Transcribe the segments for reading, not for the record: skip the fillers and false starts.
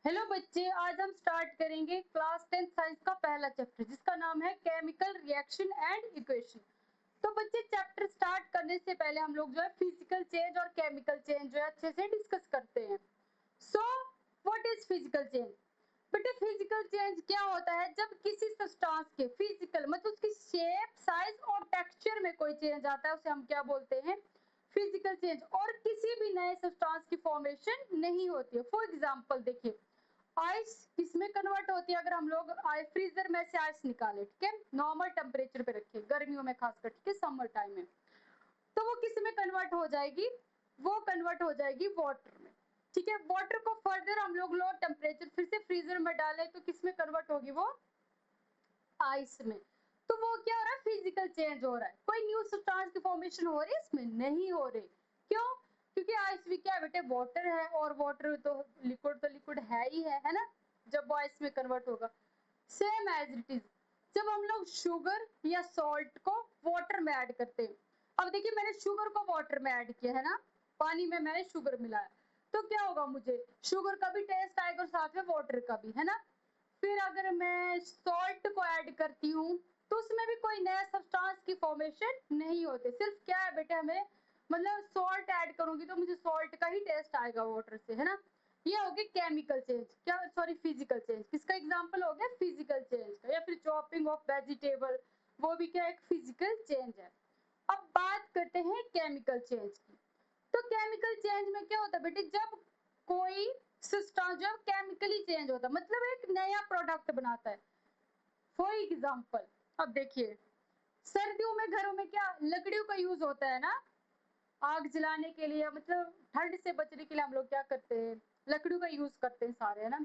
Hello बच्चे, आज हम स्टार्ट करेंगे क्लास 10 साइंस का पहला चैप्टर जिसका नाम है केमिकल रिएक्शन एंड इक्वेशन। तो बच्चे चैप्टर स्टार्ट करने से पहले हम लोग जो है फिजिकल चेंज और केमिकल चेंज जो है अच्छे से डिस्कस करते हैं। So what is physical change? बेटे फिजिकल चेंज क्या होता है? जब किसी सब्सटेंस के फिजिकल मतलब उसकी शेप, साइज और टेक्सचर में कोई चेंज आता है उसे हम क्या बोलते हैं? Physical change. और किसी भी नए सब्सटेंस की फॉर्मेशन नहीं होती है। फॉर एग्जांपल देखिए, आइस किसमें कन्वर्ट होती है? अगर हम लोग फ्रीजर में से आइस निकाले, ठीक है, नॉर्मल टेम्परेचर पे रखे गर्मियों में खासकर, ठीक है, समर टाइम में, तो वो किस में कन्वर्ट हो जाएगी? वो कन्वर्ट हो जाएगी वाटर में। ठीक है, वाटर को फर्दर हम लोग लो टेम्परेचर फिर से फ्रीजर में डाले तो किस में कन्वर्ट होगी? वो आइस में। तो वो क्या हो रहा है? फिजिकल चेंज हो रहा है। कोई न्यू सब्सटेंस की फॉर्मेशन हो रही है? इसमें नहीं हो रही। क्यों? क्योंकि आइस भी क्या है बेटे? वाटर है, और वाटर तो लिक्विड है ही है ना, जब वो आइस में कन्वर्ट होगा। सेम एज इट इज जब हम लोग शुगर या सॉल्ट को वाटर में ऐड करते हैं। अब देखिए, मैंने शुगर को वाटर में ऐड किया है ना, पानी में मैंने शुगर मिलाया, तो क्या होगा? मुझे शुगर का भी टेस्ट आएगा और साथ में वाटर का भी, है ना। फिर अगर मैं सॉल्ट को ऐड करती हूँ तो उसमें भी कोई नया सब्सटेंस की फॉर्मेशन नहीं होती। सिर्फ क्या है बेटे, हमें मतलब सॉल्ट ऐड करूंगी तो मुझे सॉल्ट का ही टेस्ट आएगा वाटर से, है ना। ये हो गया केमिकल चेंज, क्या सॉरी फिजिकल चेंज। किसका एग्जांपल हो गया? फिजिकल चेंज का। या फिर चॉपिंग ऑफ वेजिटेबल, वो भी क्या एक फिजिकल चेंज है। अब बात करते हैं केमिकल चेंज की। तो केमिकल चेंज में क्या होता है बेटे? जब कोई सिस्टम जब केमिकली चेंज होता है मतलब एक नया प्रोडक्ट बनाता है। फॉर एग्जांपल, अब देखिए, सर्दियों में घरों में क्या लकड़ियों का यूज होता है ना, आग जलाने के लिए, मतलब ठंड से बचने के लिए हम लोग क्या करते हैं? लकड़ियों का यूज करते हैं सारे, है ना।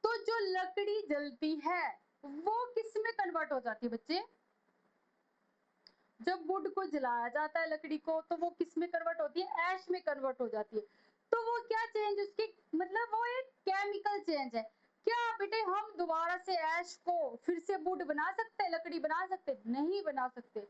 तो जो लकड़ी जलती है वो किस में कन्वर्ट हो जाती है बच्चे? जब वुड को जलाया जाता है लकड़ी को, तो वो किस में कन्वर्ट होती है? ऐश में कन्वर्ट हो जाती है। तो वो क्या चेंज उसकी मतलब वो एक केमिकल चेंज है। क्या बेटे हम दोबारा से ऐश को फिर से वुड बना सकते हैं, लकड़ी बना सकते हैं? नहीं बना सकते।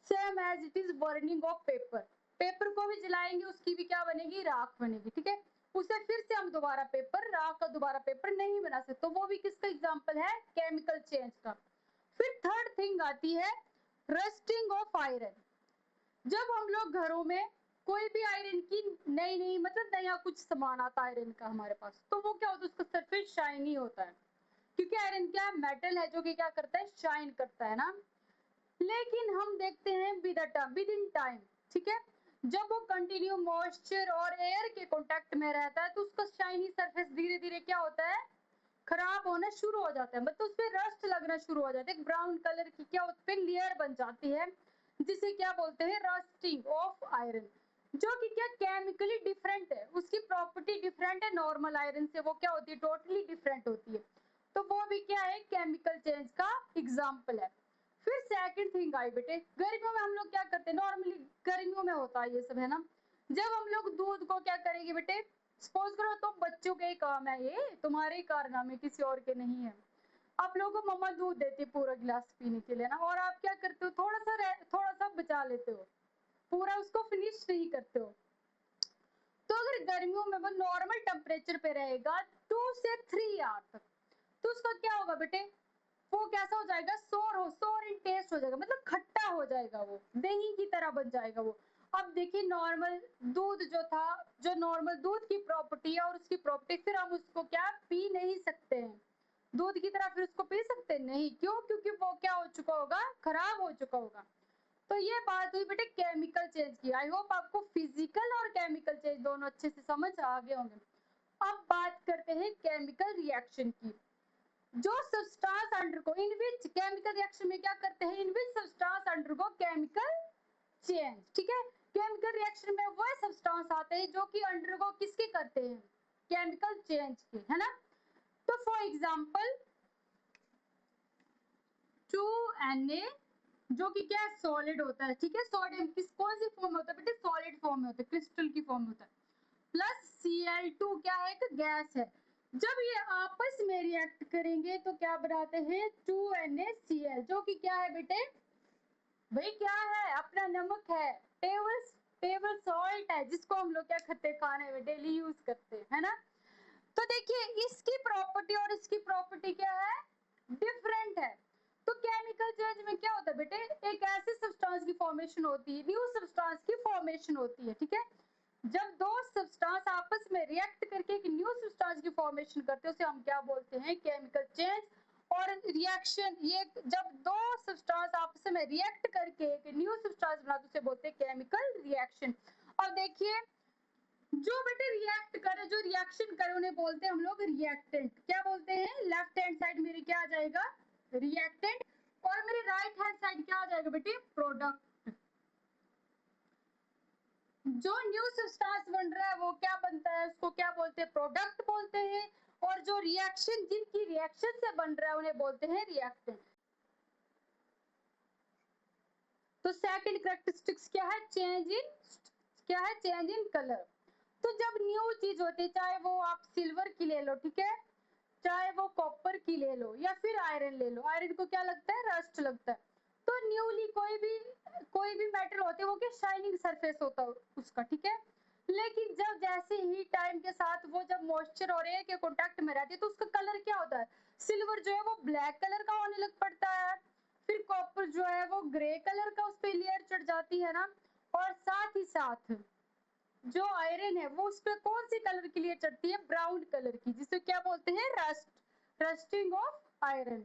Same as it is burning of paper. Paper को भी जलाएंगे, उसकी भी क्या बनेगी? राख बनेगी, ठीक है। उसे फिर से हम दोबारा पेपर, राख का दोबारा पेपर नहीं बना सकते। तो वो भी किसका एग्जाम्पल है? केमिकल चेंज का। फिर थर्ड थिंग आती है रस्टिंग ऑफ आयरन। जब हम लोग घरों में कोई भी आयरन की नई नई मतलब नया कुछ सामान आता है आयरन का हमारे पास, तो वो क्या होता है? उसका सरफेस शाइनी होता है, क्योंकि आयरन क्या है? मेटल है जो कि क्या करता है? शाइन करता है ना। लेकिन हम देखते हैं विद इन टाइम, ठीक है, जब वो कंटिन्यू मॉइस्चर और एयर के कांटेक्ट में रहता है तो उसका शाइनी सरफेस धीरे धीरे क्या होता है? खराब होना शुरू हो जाता है, मतलब उसपे रस्ट लगना शुरू हो जाता है। एक ब्राउन कलर की क्या उसपे लेयर बन जाती है, जिसे क्या बोलते हैं? Rusting of iron. जो कि क्या केमिकली डिफरेंट है, उसकी प्रॉपर्टी डिफरेंट है नॉर्मल आयरन से। वो क्या होती है? टोटली डिफरेंट होती है। तो वो भी क्या है? केमिकल चेंज का एग्जाम्पल है। फिर सेकंड थिंग आई बेटे, गर्मियों में हम लोग क्या करते हैं? नॉर्मली गर्मियों में होता है ये सब, है ना। जब हम लोग दूध को क्या करेंगे बेटे? सपोज करो तुम बच्चों के ही काम है, ये तुम्हारे ही कारनामे, किसी और के नहीं है। आप लोगों को मम्मा दूध देती है पूरा गिलास पीने के लिए ना, और आप क्या करते हो? थोड़ा सा बचा लेते हो, पूरा उसको फिनिश नहीं करते हो। तो अगर गर्मियों में वो नॉर्मल टेम्परेचर पे रहेगा 2 से 3 आवर तक, तो उसका क्या होगा बेटे? वो कैसा हो जाएगा? सोर इन टेस्ट हो जाएगा, मतलब खट्टा हो जाएगा, वो दही की तरह बन जाएगा वो। अब देखिए, नॉर्मल दूध जो था, जो नॉर्मल दूध की प्रॉपर्टी है और उसकी प्रॉपर्टी, फिर हम उसको क्या पी नहीं सकते हैं? दूध की तरह फिर उसको पी सकते नहीं। क्यों? क्योंकि वो क्या हो चुका होगा? खराब हो चुका होगा। तो ये बात हुई बेटे केमिकल चेंज की। आई होप आपको फिजिकल और केमिकल चेंज दोनों अच्छे से समझ आ गए होंगे। अब बात करते हैं केमिकल रिएक्शन की। जो substance undergo in which chemical reaction में क्या करते हैं? In which substance undergo chemical change, ठीक है। केमिकल रिएक्शन में वो सब्सटेंस आते हैं जो कि अंडरगो किसके करते हैं? केमिकल चेंज के, है ना। तो फॉर एग्जांपल 2Na, जो कि क्या है? सॉलिड होता है, ठीक है। सोडियम किस कौन सी फॉर्म में होता है बेटे? सॉलिड फॉर्म में होता है, क्रिस्टल की फॉर्म में होता है। प्लस Cl2 क्या है? एक गैस है। जब ये आपस में रिएक्ट करेंगे तो क्या बनाते हैं? 2NaCl, जो कि क्या है बेटे? भाई क्या है? अपना नमक है, टेबल टेबल सॉल्ट है, जिसको हम लोग क्या करते हैं? खाने में डेली यूज करते हैं, है ना। तो देखिए इसकी प्रॉपर्टी और इसकी प्रॉपर्टी क्या है, डिफरेंट है। तो केमिकल चेंज में क्या होता है बेटे, एक ऐसी सब्सटेंस की फॉर्मेशन होती है, न्यू सब्सटेंस की फॉर्मेशन होती है, ठीक है। जब दो सब्सटेंस आपस में रिएक्ट करके एक न्यू सब्सटेंस की फॉर्मेशन करते हैं उसे हम क्या बोलते हैं, केमिकल चेंज। और रिएक्शन, ये जब दो सब्सटेंस आपस में रिएक्ट करके एक न्यू सब्सटेंस बनाते हैं उसे बोलते हैं केमिकल रिएक्शन। अब देखिए जो बेटे रिएक्ट करे, जो रिएक्शन करे उन्हें बोलते हैं हम लोग रिएक्टेंट। क्या बोलते हैं, लेफ्ट हैंड साइड मेरे क्या आ जाएगा, रिएक्टेंट, और मेरे राइट हैंड साइड क्या आ जाएगा बेटे, प्रोडक्ट। जो न्यू सब्सटेंस बन रहा है वो क्या बनता है, उसको क्या बोलते हैं, प्रोडक्ट बोलते हैं। और जो रिएक्शन, जिनकी रिएक्शन से बन रहा है उन्हें बोलते हैं रिएक्टेंट। तो सेकंड कैरेक्टरिस्टिक्स क्या है, चेंज इन, क्या है, चेंज इन कलर। तो जब न्यू चीज होती है, चाहे वो आप सिल्वर की ले लो, ठीक है, चाहे वो कॉपर की ले लो या फिर आयरन ले लो, आयरन को क्या लगता है, रस्ट लगता है। तो न्यूली कोई भी मेटल होते हैं वो क्या, शाइनिंग सरफेस होता है उसका, ठीक है। लेकिन जब जैसे ही टाइम के साथ वो जब मॉइस्चर और एयर के कांटेक्ट में रहती है तो उसका कलर क्या होता है, सिल्वर जो है वो ब्लैक कलर का होने लग पड़ता है। फिर कॉपर जो है वो ग्रे कलर का उस पे लेयर चढ़ जाती है ना। और साथ ही साथ जो आयरन है वो उस पे कौन सी कलर की लेयर चढ़ती है, ब्राउन कलर की, जिसे क्या बोलते हैं, रस्ट, रस्टिंग ऑफ आयरन।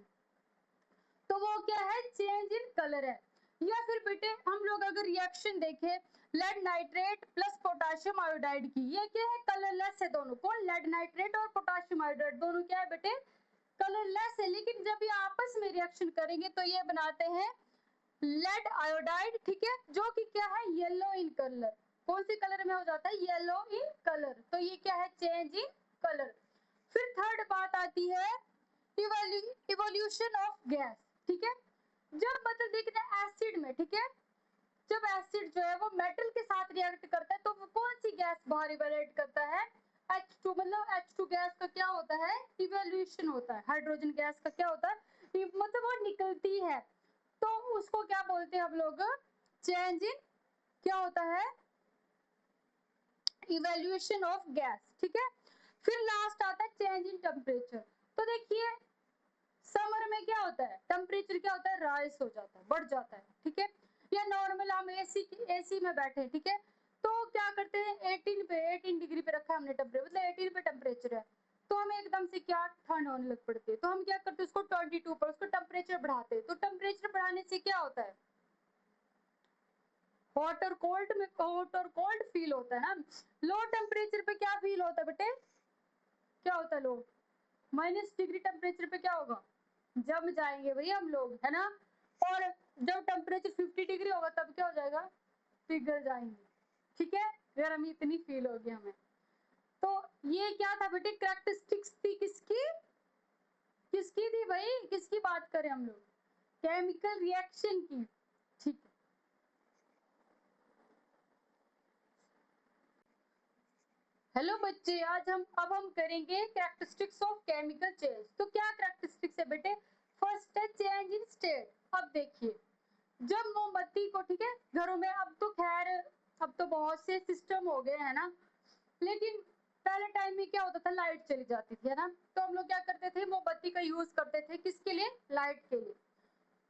तो वो क्या है, चेंज इन कलर है। या फिर बेटे हम लोग अगर रिएक्शन देखें, lead nitrate plus potassium iodide की, ये क्या है, कलरलेस है दोनों, कौन, लेड नाइट्रेट और पोटाशियम आयोडाइड दोनों क्या है बेटे, कलरलेस है। लेकिन जब ये आपस में रिएक्शन करेंगे तो ये बनाते हैं लेड आयोडाइड, ठीक है, जो कि क्या है, येलो इन कलर। कौन सी कलर में हो जाता है, येलो इन कलर। तो ये क्या है, चेंज इन कलर। फिर थर्ड बात आती है इवोल्यूशन ऑफ गैस, ठीक है। जब मतलब देखना एसिड में, ठीक है, जब एसिड जो है वो मेटल के साथ रिएक्ट करता है तो वो कौन सी गैस बाहर इवेलेट करता है, H2, मतलब H2 गैस का क्या होता है, इवोल्यूशन होता है। हाइड्रोजन गैस का क्या होता है, मतलब वो निकलती है। तो उसको क्या बोलते हैं हम लोग, चेंज इन, क्या होता है, इवोल्यूशन ऑफ गैस, ठीक है। फिर लास्ट आता है चेंज इन टेम्परेचर। तो देखिए समर में क्या होता है, टेम्परेचर क्या होता है, राइज हो जाता है, बढ़ जाता है, ठीक है। या नॉर्मल हम एसी में बैठे, ठीक है, तो क्या करते हैं, 18 डिग्री पे रखा है हमने टेम्परेचर, मतलब 18 पे टेम्परेचर है, तो हमें एकदम से क्या ठंड होने लग पड़ती है, तो हम क्या करते हैं, उसको 22 पर उसको टेम्परेचर बढ़ाते हैं। तो टेम्परेचर बढ़ाने से क्या होता है, हॉट और कोल्ड में, हॉट और कोल्ड फील होता है ना। लो टेम्परेचर पे क्या फील होता है बेटे, क्या होता है लो, -डिग्री टेम्परेचर पे क्या होगा, जम जाएंगे भाई हम लोग, है ना। और जब टेम्परेचर 50 डिग्री होगा तब क्या हो जाएगा, पिघल जाएंगे, ठीक है, गर्मी इतनी फील होगी हमें। तो ये क्या था बेटे, कैरेक्टरिस्टिक्स थी किसकी, किसकी थी भाई, किसकी बात करें हम लोग, केमिकल रिएक्शन की, ठीक है। हेलो बच्चे, आज हम करेंगे कैरेक्टरिस्टिक्स ऑफ केमिकल चेंज। तो क्या कैरेक्टरिस्टिक्स है बेटे, फर्स्ट है चेंज इन स्टेट। अब देखिए जब मोमबत्ती को, ठीक है, घरों में, अब तो खैर अब तो बहुत से सिस्टम हो गए हैं ना, लेकिन पहले टाइम में क्या होता था, लाइट चली जाती थी, है ना, तो हम लोग क्या करते थे, मोमबत्ती का यूज करते थे, किसके लिए, लाइट के लिए।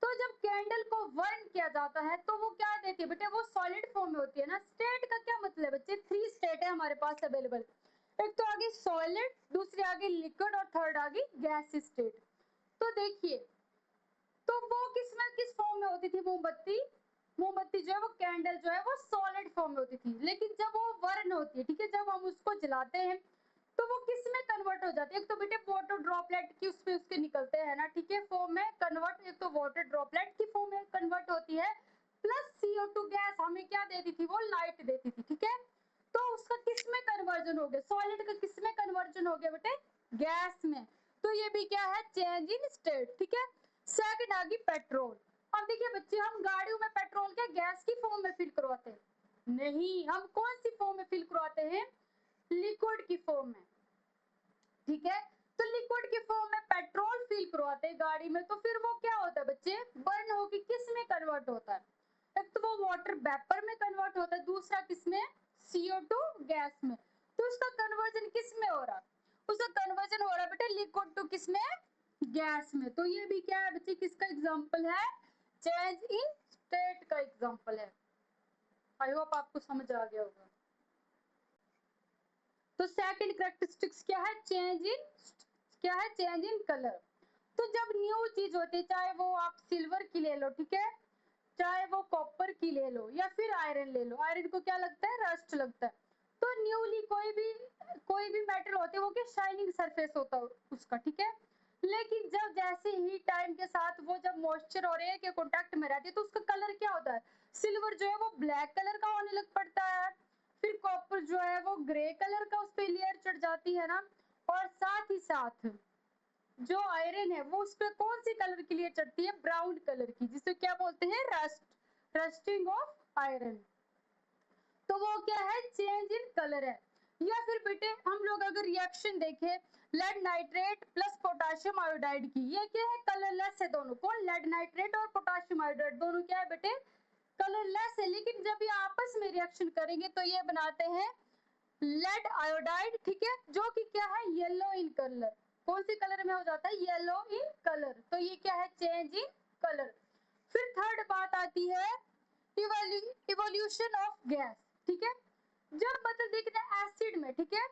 तो जब कैंडल को बर्न किया जाता है तो वो क्या देती है बेटे, वो सॉलिड फॉर्म में होती है ना। स्टेट का क्या मतलब है बच्चे, 3 स्टेट है हमारे पास अवेलेबल, एक तो आगे सॉलिड, दूसरी आगे लिक्विड और थर्ड आगे गैस स्टेट। तो देखिए, तो वो किस फॉर्म में होती थी मोमबत्ती, मोमबत्ती जो है वो कैंडल जो है वो सॉलिड फॉर्म में होती थी। लेकिन जब वो बर्न होती है, ठीक है, जब हम उसको जलाते हैं तो वो किस में कन्वर्ट हो जाती है, एक तो बेटे वाटर ड्रॉपलेट की उसपे उसके निकलते हैं ना, ठीक है, फॉर्म में कन्वर्ट, एक तो वाटर ड्रॉपलेट की फॉर्म में कन्वर्ट होती है, प्लस CO2 गैस हमें क्या देती थी, वो लाइट देती थी, ठीक है। तो उसका किस में कन्वर्जन हो गया, सॉलिड का किस में कन्वर्जन हो गया बेटे, गैस में। तो ये भी क्या है, चेंज इन स्टेट, ठीक है। सेकंड आ गई पेट्रोल। अब देखिए बच्चे, हम गाड़ियों में पेट्रोल क्या गैस की फॉर्म में फिल करवाते हैं, नहीं, हम कौन सी फॉर्म में फिल करवाते हैं, लिक्विड की फॉर्म में, ठीक है। तो लिक्विड की फॉर्म में पेट्रोल फिल करवाते हैं गाड़ी में, तो फिर वो क्या होता है बच्चे, बर्न होकर किस में कन्वर्ट होता है, एक तो वो वाटर वेपर में कन्वर्ट होता है, दूसरा किस में, CO2 गैस में। तो उसका कन्वर्जन किस में हो रहा है, उसका कन्वर्जन हो रहा है बेटे लिक्विड टू किसमें, गैस में। तो ये भी क्या है बच्चे, किसका एग्जांपल है, चेंज इन स्टेट का एग्जांपल है। आई होप आपको समझ आ गया होगा। तो सेकंड कैरेक्टरिस्टिक्स क्या है, चेंज इन, क्या है, चेंज इन कलर। तो जब न्यू चीज होती है, चाहे वो आप सिल्वर की ले लो, ठीक है, चाहे वो कॉपर की ले लो या फिर आयरन ले लो, आयरन को क्या लगता है, रस्ट लगता है। तो न्यूली कोई भी मेटल होते हैं वो क्या, शाइनिंग सरफेस होता है उसका, ठीक है। लेकिन जब जैसे ही टाइम के साथ वो जब मॉइस्चर और एयर के कांटेक्ट में रहती है तो उसका कलर क्या होता है, सिल्वर जो है वो ब्लैक कलर का होने लग पड़ता है, फिर कॉपर जो है वो ग्रे कलर का उस पर लेयर चढ़ जाती है ना, और साथ ही साथ जो आयरन है वो उस पर कौन सी कलर की लेयर चढ़ती है, ब्राउन कलर की, जिसे क्या बोलते हैं, रस्टिंग ऑफ आयरन। तो वो क्या है, चेंज इन कलर है। या फिर बेटे हम लोग अगर रिएक्शन देखें lead nitrate plus potassium iodide की, ये क्या है, कलरलेस है दोनों, कौन, लेड नाइट्रेट और पोटाशियम आयोडाइड दोनों क्या है बेटे, कलरलेस है। लेकिन जब ये आपस में रिएक्शन करेंगे तो ये बनाते हैं लेड आयोडाइड, ठीक है, जो कि क्या है, येलो इन कलर। कौन सी कलर में हो जाता है, येलो इन कलर। तो ये क्या है, चेंज इन कलर। फिर थर्ड बात आती है इवोल्यूशन ऑफ गैस, ठीक है। जब मतलब देखना एसिड में, ठीक है,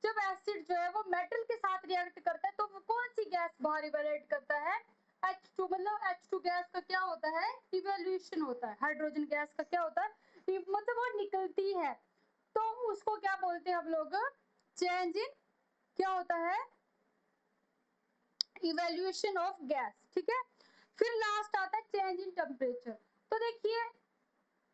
जब एसिड जो है वो मेटल के साथ रिएक्ट करता है तो वो कौन सी गैस बाहर इवेलेट करता है, H2, मतलब H2 गैस का क्या होता है, इवोल्यूशन होता है। हाइड्रोजन गैस का क्या होता है, मतलब वो निकलती है, तो उसको क्या बोलते हैं हम लोग, चेंज इन, क्या होता है, इवोल्यूशन ऑफ गैस, ठीक है। फिर लास्ट आता है चेंज इन टेम्परेचर। तो देखिए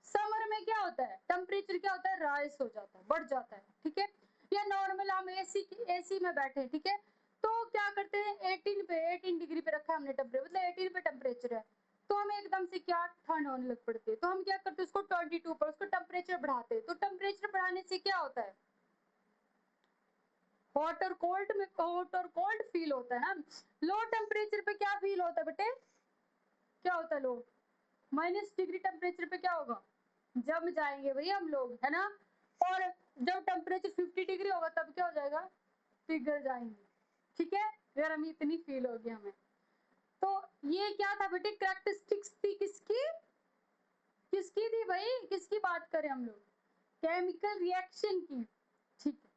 समर में क्या होता है, टेम्परेचर क्या होता है, राइज हो जाता है, बढ़ जाता है, ठीक है। या नॉर्मल हम एसी में बैठे, ठीक है, तो क्या करते हैं 18 डिग्री पे रखा है हमने टेम्परेचर, मतलब 18 पे टेम्परेचर है, तो हमें एकदम से क्या ठंड होने लग पड़ती है, तो हम क्या करते हैं उसको 22 पर उसको टेम्परेचर बढ़ाते हैं। तो टेम्परेचर बढ़ाने से क्या होता है, हॉट और कोल्ड में, हॉट और कोल्ड फील होता है ना। लो टेम्परेचर पे क्या फील होता है बेटे, क्या होता है लो, -डिग्री टेम्परेचर पे क्या होगा, जम जाएंगे भाई हम लोग, है ना। और जब टेम्परेचर 50 डिग्री होगा तब क्या हो जाएगा, पिघल जाएंगे, ठीक है, गर्मी इतनी फील होगी हमें। तो ये क्या था बेटे, कैरेक्टरिस्टिक्स थी किसकी, किसकी थी भाई, किसकी बात करें हम लोग, केमिकल रिएक्शन की, ठीक है।